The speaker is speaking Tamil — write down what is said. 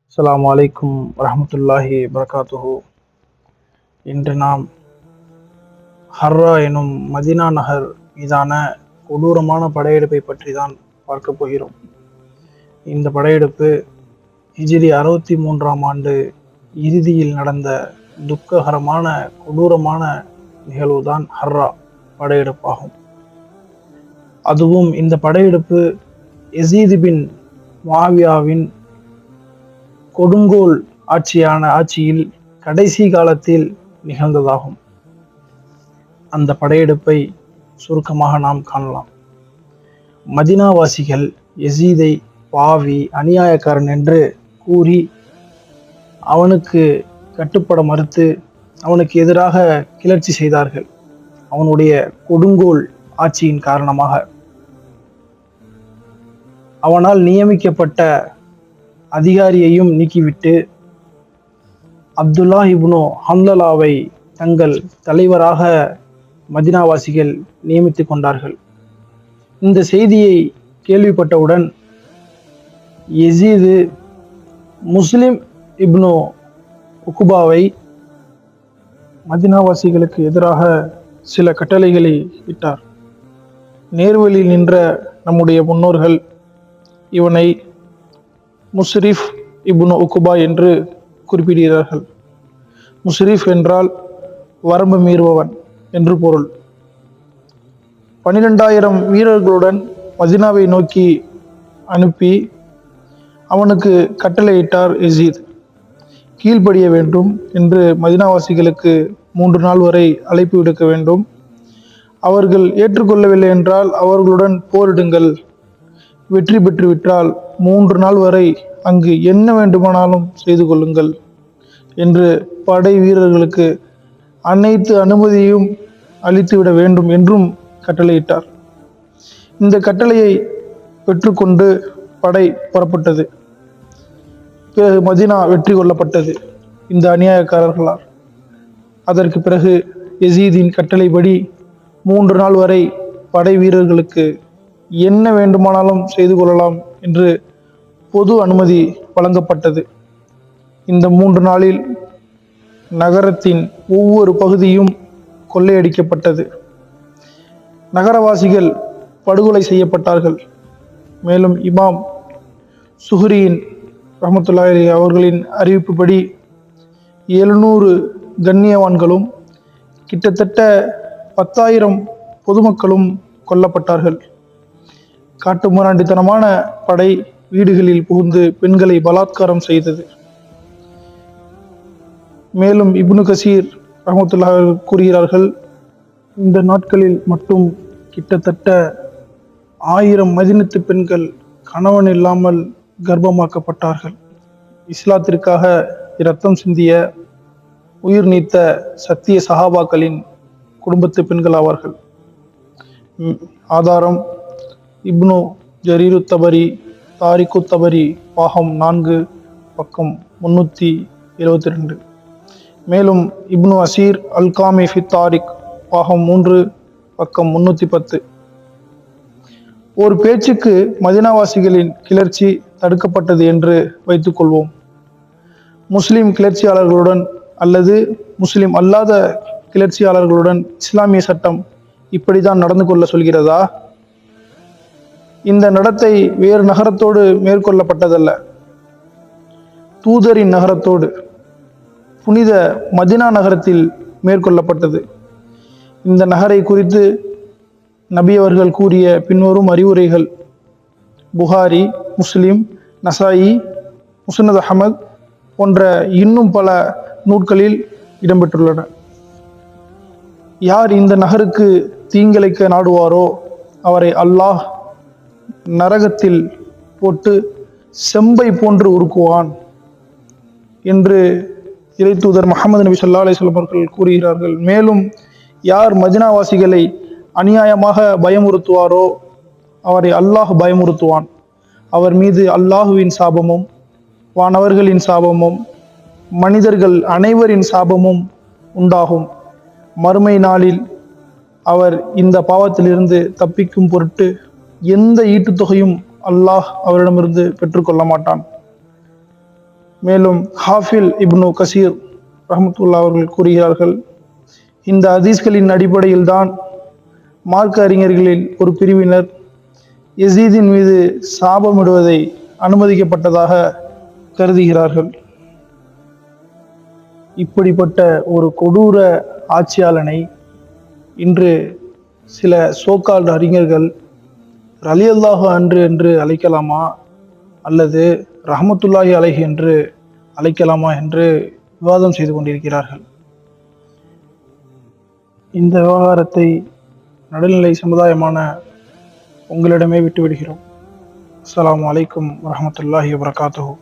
அஸ்ஸலாமு அலைக்கும் வரஹ்மத்துல்லாஹி வபரகாத்துஹு. இன்று நாம் ஹர்ரா எனும் மதீனா நகர் மீதான கொடூரமான படையெடுப்பை பற்றி தான் பார்க்க போகிறோம். இந்த படையெடுப்பு ஹிஜ்ரி 63ஆம் ஆண்டு இறுதியில் நடந்த துக்ககரமான கொடூரமான நிகழ்வுதான் ஹர்ரா படையெடுப்பாகும். அதுவும் இந்த படையெடுப்பு யசீத் பின் முஆவியாவின் கொடுங்கோல் ஆட்சியில் கடைசி காலத்தில் நிகழ்ந்ததாகும். அந்த படையெடுப்பை சுருக்கமாக நாம் காணலாம். மதீனாவாசிகள் யசீதை பாவி, அநியாயக்காரன் என்று கூறி அவனுக்கு கட்டுப்பட மறுத்து அவனுக்கு எதிராக கிளர்ச்சி செய்தார்கள். அவனுடைய கொடுங்கோல் ஆட்சியின் காரணமாக அவனால் நியமிக்கப்பட்ட அதிகாரியையும் நீக்கிவிட்டு அப்துல்லா இப்னு ஹன்லலாவை தங்கள் தலைவராக மதீனாவாசிகள் நியமித்துக் கொண்டார்கள். இந்த செய்தியை கேள்விப்பட்டவுடன் யசீது முஸ்லிம் இப்னு உக்குபாவை மதீனாவாசிகளுக்கு எதிராக சில கட்டளைகளை இட்டார். நேர்வழியில் நின்ற நம்முடைய முன்னோர்கள் இவனை முஸ்ரிஃப் இப்னு உக்குபா என்று குறிப்பிடுகிறார்கள். முஸ்ரிஃப் என்றால் வரம்பு மீறுபவன் என்று பொருள். 12,000 வீரர்களுடன் மதீனாவை நோக்கி அனுப்பி அவனுக்கு கட்டளையிட்டார் யசீத். கீழ்ப்படிய வேண்டும் என்று மதீனாவாசிகளுக்கு 3 நாள் வரை அழைப்பு விடுக்க வேண்டும். அவர்கள் ஏற்றுக்கொள்ளவில்லை என்றால் அவர்களுடன் போரிடுங்கள். வெற்றி பெற்றுவிட்டால் 3 நாள் வரை அங்கு என்ன வேண்டுமானாலும் செய்து கொள்ளுங்கள் என்று படை வீரர்களுக்கு அனைத்து அனுமதியும் அளித்துவிட வேண்டும் என்றும் கட்டளையிட்டார். இந்த கட்டளையை பெற்றுக்கொண்டு படை புறப்பட்டது. பிறகு மதீனா வெற்றி கொள்ளப்பட்டது இந்த அநியாயக்காரர்களால். அதற்கு பிறகு யசீதின் கட்டளைப்படி 3 நாள் வரை படை வீரர்களுக்கு என்ன வேண்டுமானாலும் செய்து கொள்ளலாம் என்று பொது அனுமதி வழங்கப்பட்டது. இந்த 3 நாளில் நகரத்தின் ஒவ்வொரு பகுதியும் கொள்ளையடிக்கப்பட்டது. நகரவாசிகள் படுகொலை செய்யப்பட்டார்கள். மேலும் இமாம் சுஹ்ரியின் ரஹ்மத்துல்லாஹி அலைஹி அவர்களின் அறிவிப்புப்படி 700 கண்ணியவான்களும் கிட்டத்தட்ட 10,000 பொதுமக்களும் கொல்லப்பட்டார்கள். காட்டுமிராண்டித்தனமான படை வீடுகளில் புகுந்து பெண்களை பலாத்காரம் செய்தது. மேலும் இப்னு கசீர் ரஹ்மத்துல்லாஹி கூறுகிறார்கள், இந்த நாட்களில் மட்டும் கிட்டத்தட்ட 1000 மதீனத்து பெண்கள் கணவன் இல்லாமல் கர்ப்பமாக்கப்பட்டார்கள். இஸ்லாத்திற்காக இரத்தம் சிந்திய உயிர் நீத்த சத்திய சஹாபாக்களின் குடும்பத்து பெண்கள் ஆவார்கள். ஆதாரம் இப்னு ஜரீரு தபரி, தாரிக்கு தபரி, பாகம் 4, பக்கம் 372. மேலும் இப்னு அசீர் அல் காமி ஃபி தாரிக், பாகம் 3, பக்கம் 310. ஒரு பேச்சுக்கு மதீனாவாசிகளின் கிளர்ச்சி தடுக்கப்பட்டது என்று வைத்துக் கொள்வோம். முஸ்லிம் கிளர்ச்சியாளர்களுடன் அல்லது முஸ்லிம் அல்லாத கிளர்ச்சியாளர்களுடன் இஸ்லாமிய சட்டம் இப்படிதான் நடந்து கொள்ள சொல்கிறதா? இந்த நடத்தை வேறு நகரத்தோடு மேற்கொள்ளப்பட்டதல்ல, தூதரின் நகரத்தோடு புனித மதீனா நகரத்தில் மேற்கொள்ளப்பட்டது. இந்த நகரை குறித்து நபி அவர்கள் கூறிய பின்வரும் அறிவுரைகள் புகாரி, முஸ்லிம், நசாயி, முஸ்னத் அஹ்மத் போன்ற இன்னும் பல நூல்களில் இடம்பெற்றுள்ளன. யார் இந்த நகருக்கு தீங்கிழைக்க நாடுவாரோ அவரை அல்லாஹ் நரகத்தில் போட்டு செம்பை போன்று உருக்குவான் என்று இறை தூதர் முஹம்மது நபி ஸல்லல்லாஹு அலைஹி வஸல்லம் அவர்கள் கூறுகிறார்கள். மேலும் யார் மதீனாவாசிகளை அநியாயமாக பயமுறுத்துவாரோ அவரை அல்லாஹ் பயமுறுத்துவான். அவர் மீது அல்லாஹுவின் சாபமும் வானவர்களின் சாபமும் மனிதர்கள் அனைவரின் சாபமும் உண்டாகும். மறுமை நாளில் அவர் இந்த பாவத்திலிருந்து தப்பிக்கும் பொருட்டு எந்த ஈட்டுத்தொகையும் அல்லாஹ் அவரிடமிருந்து பெற்றுக்கொள்ள மாட்டான். மேலும் ஹாஃபில் இப்னு கசீர் ரஹ்மத்துல்லாஹி அவர்கள் கூறுகிறார்கள், இந்த ஹதீஸ்களின் அடிப்படையில் தான் மார்க்க அறிஞர்களில் ஒரு பிரிவினர் யசீதின் மீது சாபமிடுவதை அனுமதிக்கப்பட்டதாக கருதுகிறார்கள். இப்படிப்பட்ட ஒரு கொடூர ஆட்சியாளனை இன்று சில சோகால்டு அறிஞர்கள் ரலியல்லாஹு அன்ஹு என்று அழைக்கலாமா அல்லது ரஹ்மத்துல்லாஹி அலைஹி என்று அழைக்கலாமா என்று விவாதம் செய்து கொண்டிருக்கிறார்கள். இந்த விவகாரத்தை நடுநிலை சமுதாயமான உங்களிடமே விட்டுவிடுகிறோம். அஸ்ஸலாமு அலைக்கும் வரஹ்மத்துல்லாஹி வபரகாத்துஹு.